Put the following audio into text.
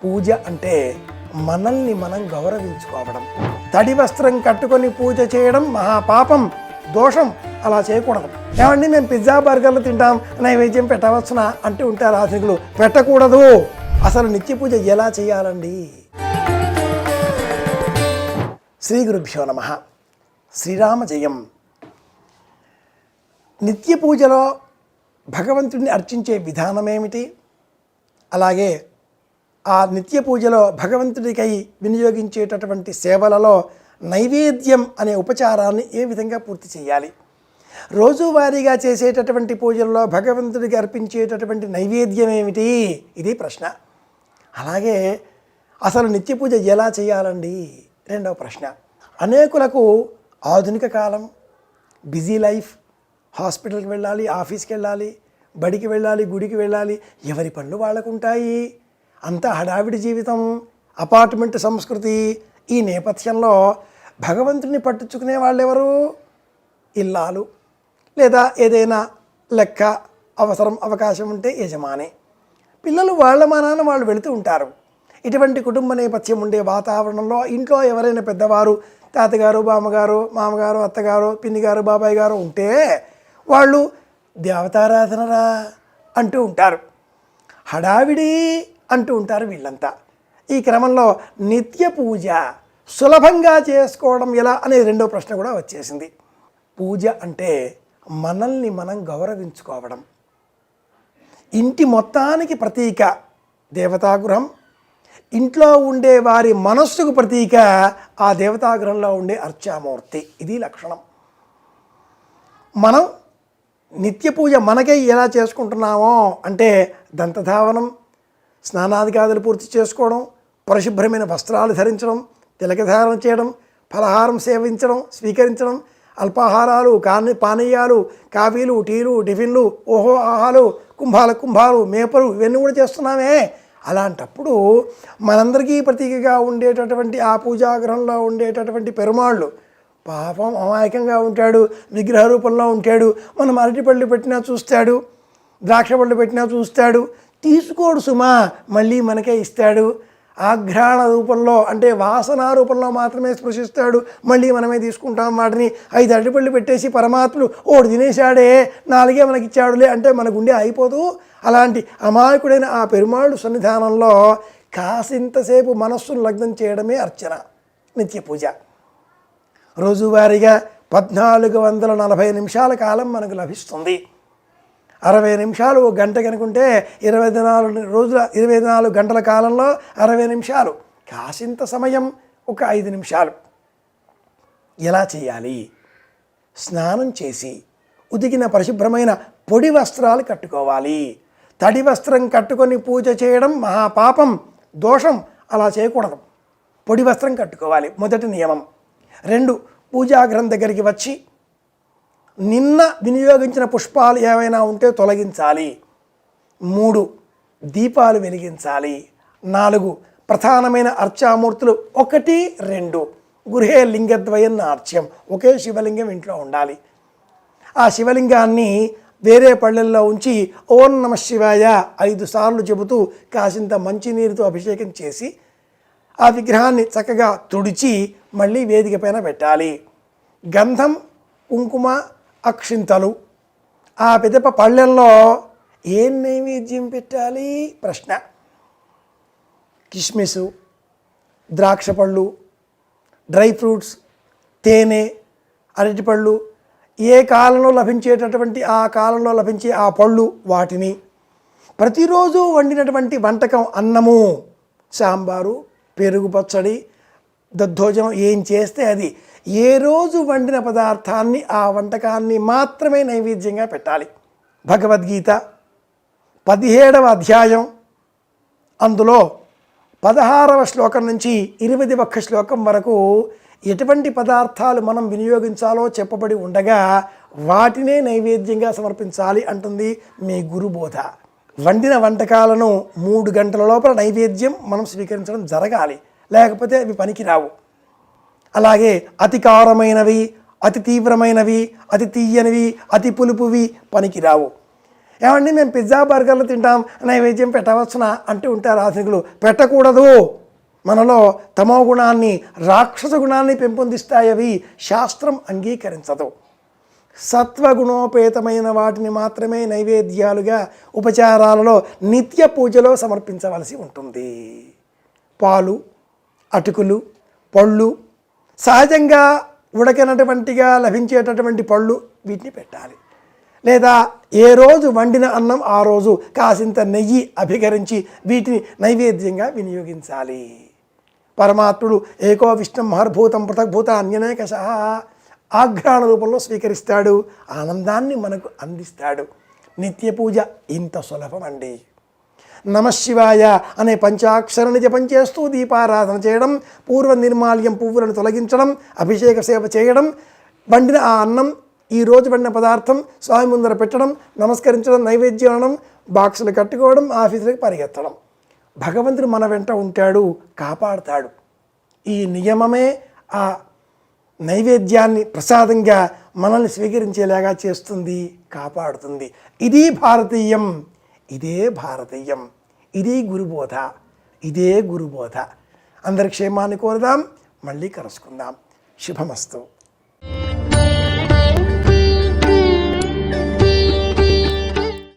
పూజ అంటే మనల్ని మనం గౌరవించుకోవడం. తడి వస్త్రం కట్టుకొని పూజ చేయడం మహాపాపం, దోషం. అలా చేయకూడదు. ఏమండి మేము పిజ్జా బర్గర్లు తింటాం, నైవేద్యం పెట్టవచ్చునా అంటూ ఉంటారు ఆధునికులు. పెట్టకూడదు. అసలు నిత్య పూజ ఎలా చేయాలండి? శ్రీ గురుభ్యో నమః. శ్రీరామ జయం. నిత్య పూజలో భగవంతుడిని అర్చించే విధానం ఏమిటి? అలాగే ఆ నిత్య పూజలో భగవంతుడికై వినియోగించేటటువంటి సేవలలో నైవేద్యం అనే ఉపచారాన్ని ఏ విధంగా పూర్తి చేయాలి? రోజువారీగా చేసేటటువంటి పూజల్లో భగవంతుడికి అర్పించేటటువంటి నైవేద్యం ఏమిటి? ఇది ప్రశ్న. అలాగే అసలు నిత్య పూజ ఎలా చేయాలండి? రెండవ ప్రశ్న. అనేకులకు ఆధునిక కాలం, బిజీ లైఫ్, హాస్పిటల్కి వెళ్ళాలి, ఆఫీస్కి వెళ్ళాలి, బడికి వెళ్ళాలి, గుడికి వెళ్ళాలి, ఎవరి పనులు వాళ్ళకు ఉంటాయి. అంతా హడావిడి జీవితం, అపార్ట్మెంట్ సంస్కృతి. ఈ నేపథ్యంలో భగవంతుడిని పట్టించుకునే వాళ్ళు ఎవరు? ఇల్లాలు, లేదా ఏదైనా లెక్క అవసరం అవకాశం ఉంటే యజమాని. పిల్లలు వాళ్ళ మానాన వాళ్ళు వెళుతూ ఉంటారు. ఇటువంటి కుటుంబ నేపథ్యం ఉండే వాతావరణంలో ఇంట్లో ఎవరైనా పెద్దవారు, తాతగారు, బామ్మగారు, మామగారు, అత్తగారు, పిన్నిగారు, బాబాయ్ గారు ఉంటే వాళ్ళు దేవతారాధనరా అంటూ ఉంటారు, హడావిడి అంటూ ఉంటారు వీళ్ళంతా. ఈ క్రమంలో నిత్య పూజ సులభంగా చేసుకోవడం ఎలా అనే రెండో ప్రశ్న కూడా వచ్చేసింది. పూజ అంటే మనల్ని మనం గౌరవించుకోవడం. ఇంటి మొత్తానికి ప్రతీక దేవతాగృహం, ఇంట్లో ఉండే వారి మనస్సుకు ప్రతీక ఆ దేవతాగృహంలో ఉండే అర్చామూర్తి. ఇది లక్షణం. మనం నిత్య పూజ మనకై ఎలా చేసుకుంటున్నామో అంటే దంతధావనం, స్నానాదికాదులు పూర్తి చేసుకోవడం, పరిశుభ్రమైన వస్త్రాలు ధరించడం, తిలకధారణ చేయడం, ఫలహారం సేవించడం, స్వీకరించడం, అల్పాహారాలు, పానీయాలు, కాఫీలు, టీలు, టిఫిన్లు, ఓహో ఆహాలు, కుంభాలు, మేపలు, ఇవన్నీ కూడా చేస్తున్నామే. అలాంటప్పుడు మనందరికీ ప్రతీకగా ఉండేటటువంటి ఆ పూజాగ్రహంలో ఉండేటటువంటి పెరుమాళ్ళు పాపం అమాయకంగా ఉంటాడు, విగ్రహ రూపంలో ఉంటాడు. మనం అరటిపళ్ళు పెట్టినా చూస్తాడు, ద్రాక్ష పళ్ళు పెట్టినా చూస్తాడు, తీసుకోడు సుమా, మళ్ళీ మనకే ఇస్తాడు. ఆఘ్రాణ రూపంలో అంటే వాసన రూపంలో మాత్రమే స్పృశిస్తాడు, మళ్ళీ మనమే తీసుకుంటాం వాటిని. 5 అరటిపళ్ళు పెట్టేసి పరమాత్ముడు ఓడి తినేశాడే, 4 మనకిచ్చాడులే అంటే మన గుండె అయిపోతూ. అలాంటి అమాయకుడైన ఆ పెరుమాళ్ళు సన్నిధానంలో కాసింతసేపు మనస్సును లగ్నం చేయడమే అర్చన, నిత్య పూజ. రోజువారీగా 1440 నిమిషాల కాలం మనకు లభిస్తుంది. 60 నిమిషాలు ఒక గంట కనుకుంటే 24 గంటల కాలంలో 60 నిమిషాలు, కాసింత సమయం ఒక 5 నిమిషాలు. ఎలా చేయాలి? స్నానం చేసి ఉతికిన పరిశుభ్రమైన పొడి వస్త్రాలు కట్టుకోవాలి. తడి వస్త్రం కట్టుకొని పూజ చేయడం మహాపాపం, దోషం. అలా చేయకూడదు. పొడి వస్త్రం కట్టుకోవాలి, మొదటి నియమం. 2, పూజాగ్రహం దగ్గరికి వచ్చి నిన్న వినియోగించిన పుష్పాలు ఏవైనా ఉంటే తొలగించాలి. 3, దీపాలు వెలిగించాలి. 4, ప్రధానమైన అర్చామూర్తులు 1, 2, గృహే లింగద్వయం నార్చ్యం. ఒకే శివలింగం ఇంట్లో ఉండాలి. ఆ శివలింగాన్ని వేరే పళ్ళెల్లో ఉంచి ఓం నమః శివాయ 5 సార్లు చెబుతూ కాసింత మంచినీరుతో అభిషేకం చేసి ఆ విగ్రహాన్ని చక్కగా తుడిచి మళ్ళీ వేదిక పైన పెట్టాలి. గంధం, కుంకుమ, అక్షింతలు. ఆ పిదప పళ్ళెల్లో ఏం నైవేద్యం పెట్టాలి? ప్రశ్న. కిస్మిసు, ద్రాక్ష పళ్ళు, డ్రై ఫ్రూట్స్, తేనె, అరటిపళ్ళు, ఏ కాలంలో లభించేటటువంటి ఆ కాలంలో లభించే ఆ పళ్ళు, వాటిని ప్రతిరోజు వండినటువంటి వంటకం, అన్నము, సాంబారు, పెరుగు పచ్చడి, దద్దోజనం ఏం చేస్తే అది, ఏ రోజు వండిన పదార్థాన్ని ఆ వంటకాన్ని మాత్రమే నైవేద్యంగా పెట్టాలి. భగవద్గీత 17వ అధ్యాయం, అందులో 16వ శ్లోకం నుంచి 21వ శ్లోకం వరకు ఎటువంటి పదార్థాలు మనం వినియోగించాలో చెప్పబడి ఉండగా వాటినే నైవేద్యంగా సమర్పించాలి అంటుంది మీ గురుబోధ. వండిన వంటకాలను 3 గంటల లోపల నైవేద్యం మనం స్వీకరించడం జరగాలి, లేకపోతే అవి పనికిరావు. అలాగే అతి కారమైనవి, అతి తీవ్రమైనవి, అతి తీయనివి, అతి పులుపువి పనికిరావు. ఏమండి మేము పిజ్జా బర్గర్లు తింటాం, నైవేద్యం పెట్టవచ్చునా అంటూ ఉంటారు ఆధునికులు. పెట్టకూడదు. మనలో తమో గుణాన్ని, రాక్షస గుణాన్ని పెంపొందిస్తాయి అవి. శాస్త్రం అంగీకరించదు. సత్వగుణోపేతమైన వాటిని మాత్రమే నైవేద్యాలుగా ఉపచారాలలో నిత్య పూజలో సమర్పించవలసి ఉంటుంది. పాలు, అటుకులు, పళ్ళు, సహజంగా ఉడకనటువంటిగా లభించేటటువంటి పళ్ళు వీటిని పెట్టాలి. లేదా ఏ రోజు వండిన అన్నం ఆ రోజు కాసింత నెయ్యి అభికరించి వీటిని నైవేద్యంగా వినియోగించాలి. పరమాత్ముడు ఏకో విష్ణు మహర్భూతం పృథగ్భూత అన్యనేకశ ఆఘ్రాణ రూపంలో స్వీకరిస్తాడు. ఆనందాన్ని మనకు అందిస్తాడు. నిత్య పూజ ఇంత సులభం అండి. నమశివాయ అనే పంచాక్షరాన్ని జపం చేస్తూ దీపారాధన చేయడం, పూర్వ నిర్మాల్యం పువ్వులను తొలగించడం, అభిషేక సేవ చేయడం, వండిన ఆ అన్నం, ఈరోజు వండిన పదార్థం స్వామి ముందర పెట్టడం, నమస్కరించడం, నైవేద్యం అనడం, బాక్సులు కట్టుకోవడం, ఆఫీసులకు పరిగెత్తడం. భగవంతుడు మన వెంట ఉంటాడు, కాపాడుతాడు. ఈ నియమమే ఆ నైవేద్యాన్ని ప్రసాదంగా మనల్ని స్వీకరించేలాగా చేస్తుంది, కాపాడుతుంది. ఇది భారతీయం, ఇదే భారతీయం, ఇది గురుబోధ, ఇదే గురుబోధ. అందరి క్షేమాన్ని కోరుదాం. మళ్ళీ కలుసుకుందాం. శుభమస్తు.